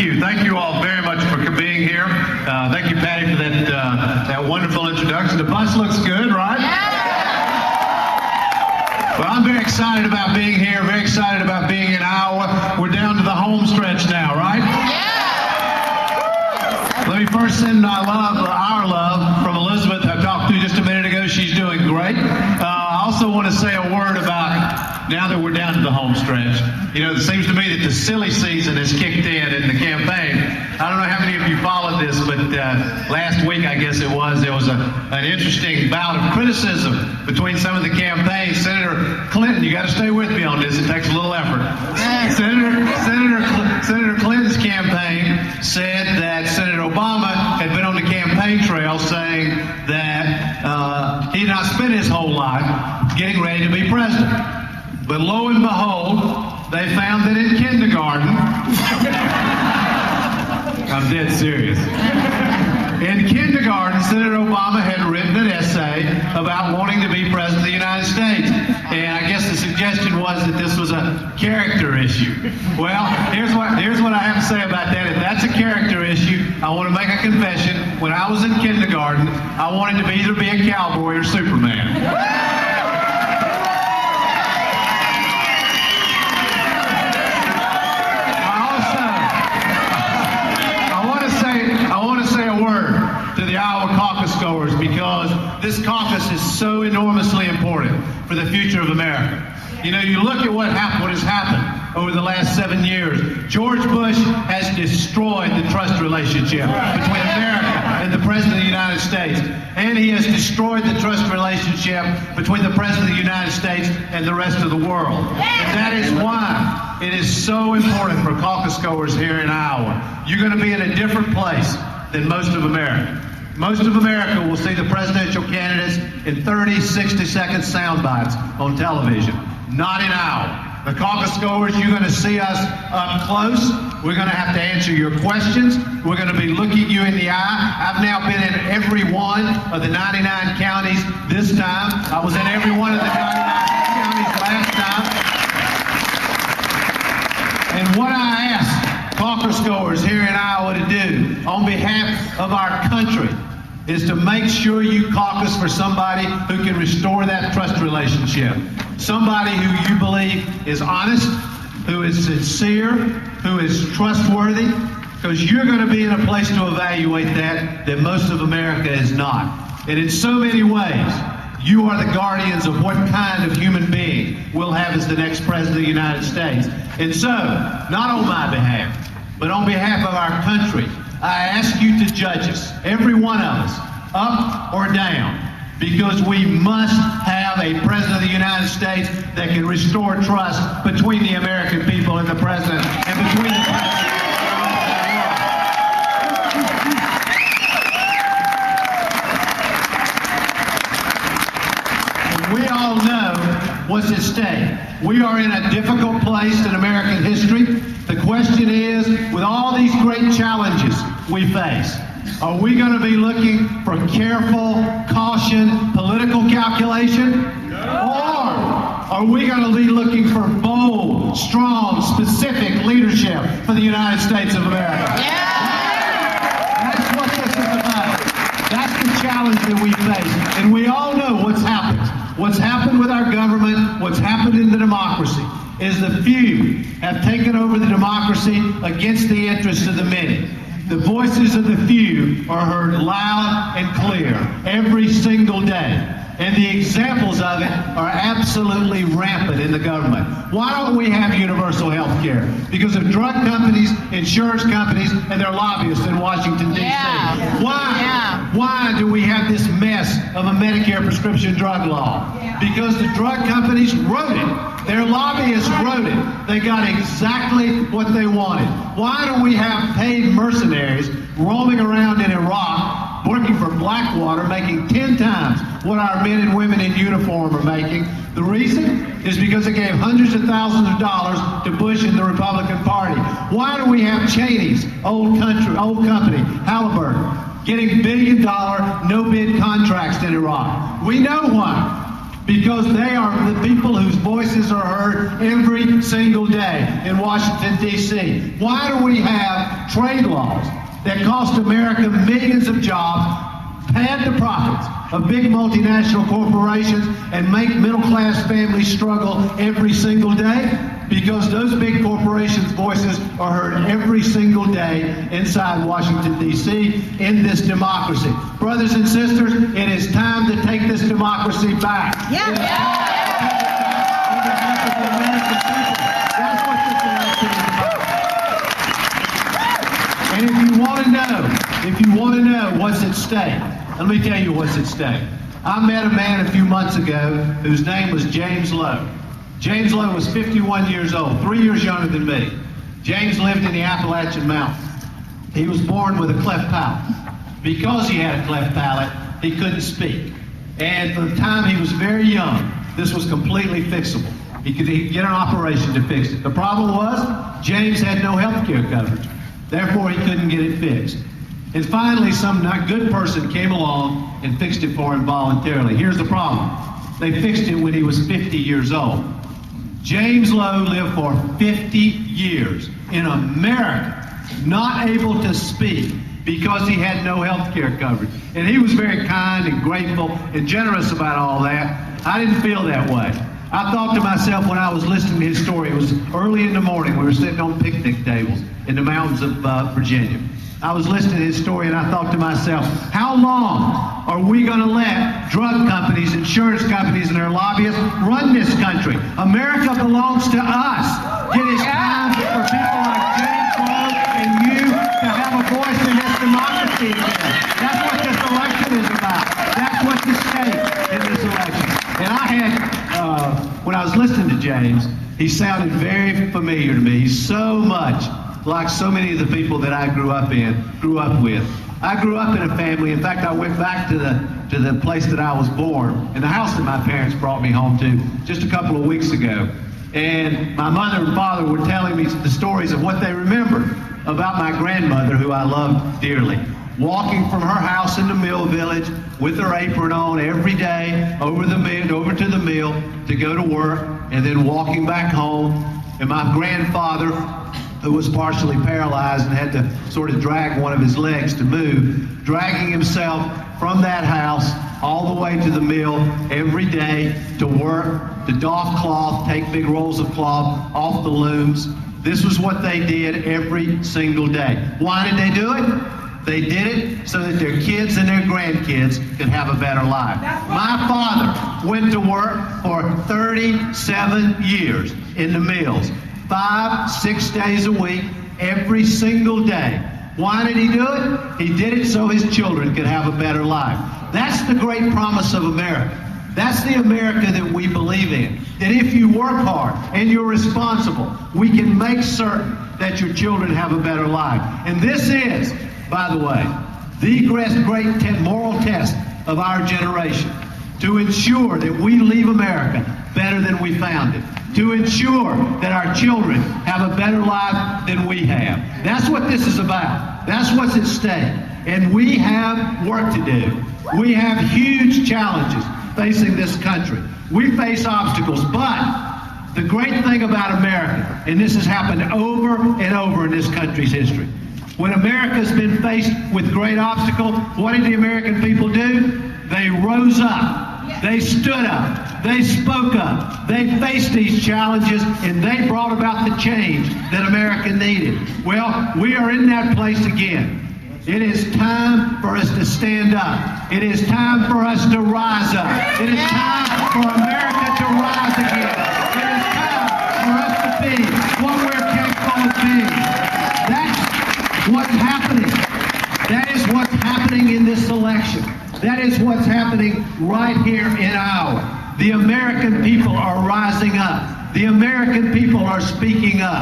thank you. Thank you all very much for being here. Thank you, Patty, for that wonderful introduction. The bus looks good, right? Well, I'm very excited about being here, very excited about being in Iowa. We're down to the home stretch now, right? Let me first send our love from Elizabeth, I talked to just a minute ago. She's doing great. I also want to say a word about, now that we're down to the home stretch, you know, it seems to me that the silly season has kicked in the campaign. I don't know how many of you followed this, but last week, I guess there was an interesting bout of criticism between some of the campaigns. Senator Clinton, you got to stay with me on this, it takes a little effort. Senator Clinton's campaign said that Senator Obama had been on the campaign trail saying that he had not spent his whole life getting ready to be president. But lo and behold, they found that in kindergarten, I'm dead serious. In kindergarten, Senator Obama had written an essay about wanting to be president of the United States. And I guess the suggestion was that this was a character issue. Well, here's what I have to say about that. If that's a character issue, I want to make a confession. When I was in kindergarten, I wanted to either be a cowboy or Superman. To the Iowa Caucus goers, because this caucus is so enormously important for the future of America. You know, you look at what has happened over the last 7 years. George Bush has destroyed the trust relationship between America and the President of the United States. And he has destroyed the trust relationship between the President of the United States and the rest of the world. And that is why it is so important for caucus goers here in Iowa. You're going to be in a different place than most of America. Most of America will see the presidential candidates in 30, 60-second sound bites on television. Not in Iowa. The caucus goers, you're going to see us up close. We're going to have to answer your questions. We're going to be looking you in the eye. I've now been in every one of the 99 counties this time. I was in every one of the 99 counties last time. And what I ask caucus goers here in Iowa to do on behalf of our country is to make sure you caucus for somebody who can restore that trust relationship. Somebody who you believe is honest, who is sincere, who is trustworthy, because you're going to be in a place to evaluate that most of America is not. And in so many ways, you are the guardians of what kind of human being we'll have as the next president of the United States. And so, not on my behalf, but on behalf of our country, I ask you to judge us, every one of us, up or down, because we must have a president of the United States that can restore trust between the American people and the president, and between the president. We all know what's at stake. We are in a difficult place in American history. The question is, with all these great challenges we face, are we going to be looking for careful, caution, political calculation? Or are we going to be looking for bold, strong, specific leadership for the United States of America? That's what this is about. That's the challenge that we face. And we all know what's happened. What's happened with our government, what's happened in the democracy, is the few have taken over the democracy against the interests of the many. The voices of the few are heard loud and clear every single day. And the examples of it are absolutely rampant in the government. Why don't we have universal health care? Because of drug companies, insurance companies, and their lobbyists in Washington, D.C. Why do we have this mess of a Medicare prescription drug law? Because the drug companies wrote it. Their lobbyists wrote it. They got exactly what they wanted. Why do we have paid mercenaries roaming around in Iraq, working for Blackwater, making 10 times what our men and women in uniform are making? The reason is because they gave hundreds of thousands of dollars to Bush and the Republican Party. Why do we have Cheney's old company, Halliburton, getting billion-dollar no-bid contracts in Iraq? We know why. because they are the people whose voices are heard every single day in Washington, D.C. Why do we have trade laws that cost America millions of jobs, pad the profits of big multinational corporations, and make middle-class families struggle every single day? Because those big corporations' voices are heard every single day inside Washington, D.C. in this democracy. Brothers and sisters, it is time to take this democracy back. Yeah. That's what this election is about. And if you want to know what's at stake, let me tell you what's at stake. I met a man a few months ago whose name was James Lowe. James Lowe was 51 years old, 3 years younger than me. James lived in the Appalachian Mountains. He was born with a cleft palate. Because he had a cleft palate, he couldn't speak. And from the time he was very young, this was completely fixable. He could get an operation to fix it. The problem was, James had no health care coverage. Therefore, he couldn't get it fixed. And finally, some not good person came along and fixed it for him voluntarily. Here's the problem. They fixed it when he was 50 years old. James Lowe lived for 50 years in America, not able to speak because he had no health care coverage. And he was very kind and grateful and generous about all that. I didn't feel that way. I thought to myself when I was listening to his story, it was early in the morning, we were sitting on picnic tables in the mountains of Virginia. I was listening to his story and I thought to myself, how long are we going to let drug companies, insurance companies, and their lobbyists run this country? America belongs to us. It is time for people like James Lowe and you to have a voice in this democracy again. That's what this election is about. That's what's at stake in this election. And I had, when I was listening to James, he sounded very familiar to me. He's so much like so many of the people that I grew up with. I grew up in a family. In fact, I went back to the place that I was born and the house that my parents brought me home to just a couple of weeks ago. And my mother and father were telling me the stories of what they remembered about my grandmother, who I loved dearly. Walking from her house in the mill village with her apron on every day over to the mill to go to work, and then walking back home. And my grandfather, who was partially paralyzed and had to sort of drag one of his legs to move, dragging himself from that house all the way to the mill every day to work, to doff cloth, take big rolls of cloth off the looms. This was what they did every single day. Why did they do it? They did it so that their kids and their grandkids could have a better life. My father went to work for 37 years in the mills, 5-6 days a week, every single day. Why did he do it? He did it so his children could have a better life. That's the great promise of America. That's the America that we believe in. That if you work hard and you're responsible, we can make certain that your children have a better life. And this is, by the way, the great moral test of our generation, to ensure that we leave America better than we found it, to ensure that our children have a better life than we have. That's what this is about. That's what's at stake. And we have work to do. We have huge challenges facing this country. We face obstacles, but the great thing about America, and this has happened over and over in this country's history, when America's been faced with great obstacles, what did the American people do? They rose up. They stood up. They spoke up. They faced these challenges, and they brought about the change that America needed. Well, we are in that place again. It is time for us to stand up. It is time for us to rise up. It is time for America to rise again. It is time for us to be what we're capable of being. That's what's happening. That is what's happening in this election. That is what's happening right here in Iowa. The American people are rising up. The American people are speaking up.